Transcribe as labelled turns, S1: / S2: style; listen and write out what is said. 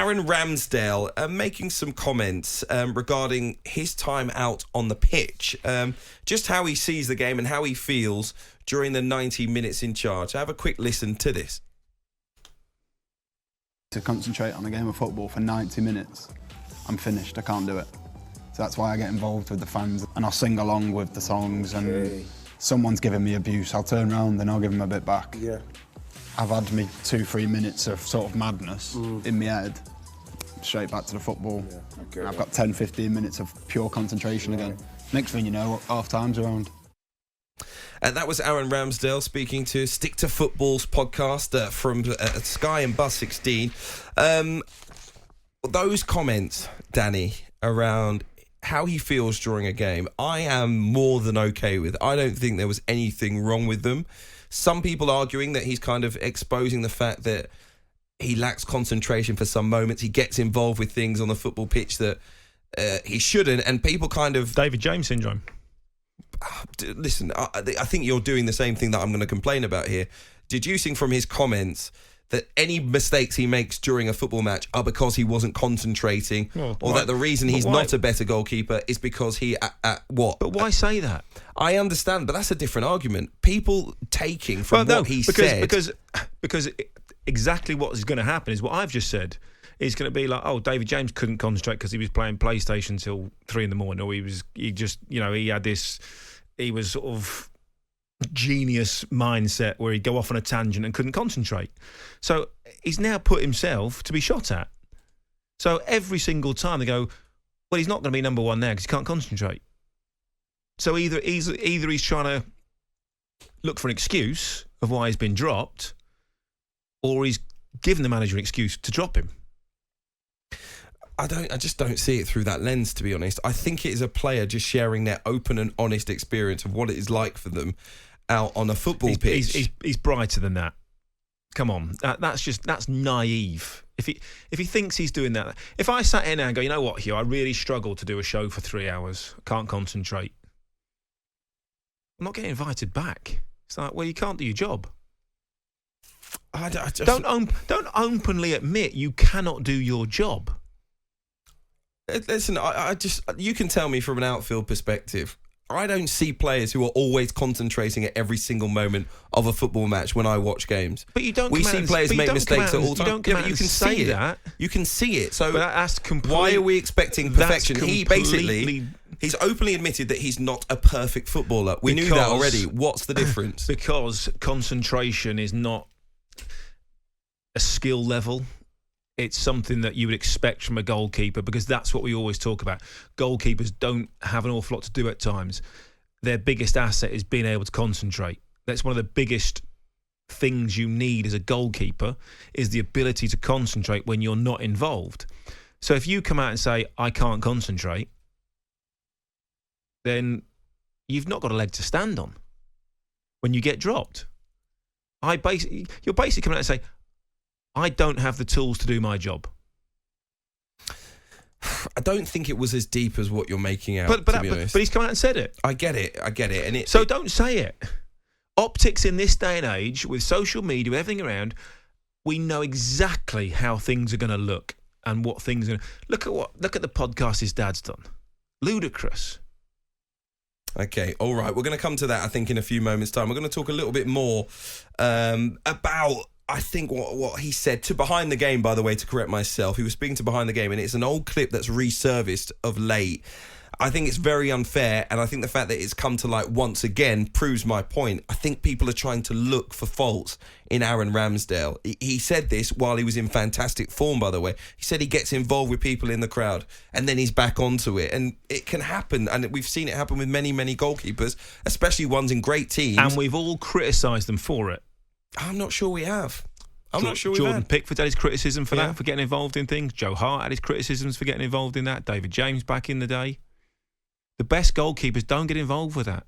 S1: Aaron Ramsdale making some comments regarding his time out on the pitch, just how he sees the game and how he feels during the 90 minutes in charge. Have a quick listen to this.
S2: To concentrate on a game of football for 90 minutes, I'm finished, I can't do it. So that's why I get involved with the fans and I'll sing along with the songs, and someone's giving me abuse, I'll turn around and I'll give them a bit back. Yeah. I've had me 2-3 minutes of sort of madness in my head, straight back to the football. Yeah. Okay. And I've got 10-15 minutes of pure concentration again. Next thing you know, half time's around.
S1: And that was Aaron Ramsdale speaking to Stick to Football's podcast from Sky and Buzz 16. Those comments, Danny, around how he feels during a game, I am more than okay with. I don't think there was anything wrong with them. Some people arguing that he's kind of exposing the fact that he lacks concentration for some moments. He gets involved with things on the football pitch that he shouldn't, and people kind of...
S3: David James syndrome.
S1: Listen, I think you're doing the same thing that I'm going to complain about here. Deducing from his comments that any mistakes he makes during a football match are because he wasn't concentrating, or that the reason he's not a better goalkeeper is because he what?
S3: But why say that?
S1: I understand, but that's a different argument. People taking from what he said...
S3: Because exactly what is going to happen is what I've just said. It's going to be like, oh, David James couldn't concentrate because he was playing PlayStation till 3 a.m, or he was sort of genius mindset where he'd go off on a tangent and couldn't concentrate. So he's now put himself to be shot at. So every single time they go, well, he's not going to be number one there because he can't concentrate. So either he's trying to look for an excuse of why he's been dropped, or he's given the manager an excuse to drop him.
S1: I just don't see it through that lens, to be honest. I think it is a player just sharing their open and honest experience of what it is like for them out on a football pitch.
S3: He's brighter than that. Come on, that's naive. If he thinks he's doing that, if I sat in there and go, you know what, Hugh, I really struggle to do a show for 3 hours, I can't concentrate, I'm not getting invited back. It's like, well, you can't do your job. Don't openly admit you cannot do your job.
S1: Listen, you can tell me from an outfield perspective, I don't see players who are always concentrating at every single moment of a football match when I watch games.
S3: But you don't.
S1: We see players make mistakes at all times.
S3: Yeah, but you can see
S1: that. You can see it. So
S3: that's
S1: why are we expecting perfection? He's openly admitted that he's not a perfect footballer. We knew that already. What's the difference?
S3: Because concentration is not a skill level. It's something that you would expect from a goalkeeper, because that's what we always talk about. Goalkeepers don't have an awful lot to do at times. Their biggest asset is being able to concentrate. That's one of the biggest things you need as a goalkeeper, is the ability to concentrate when you're not involved. So if you come out and say, I can't concentrate, then you've not got a leg to stand on when you get dropped. You're basically coming out and say, I don't have the tools to do my job.
S1: I don't think it was as deep as what you're making out, to be honest.
S3: But he's come out and said it.
S1: I get it. Don't
S3: say it. Optics in this day and age, with social media, with everything around, we know exactly how things are going to look and what things are going to... Look at the podcast his dad's done. Ludicrous.
S1: Okay, all right. We're going to come to that, I think, in a few moments' time. We're going to talk a little bit more about... I think what he said to Behind the Game, by the way, to correct myself. He was speaking to Behind the Game, and it's an old clip that's resurfaced of late. I think it's very unfair, and I think the fact that it's come to light once again proves my point. I think people are trying to look for faults in Aaron Ramsdale. He said this while he was in fantastic form, by the way. He said he gets involved with people in the crowd, and then he's back onto it. And it can happen, and we've seen it happen with many, many goalkeepers, especially ones in great teams.
S3: And we've all criticised them for it.
S1: I'm not sure we have.
S3: Jordan Pickford had his criticism for that, for getting involved in things. Joe Hart had his criticisms for getting involved in that. David James back in the day. The best goalkeepers don't get involved with that.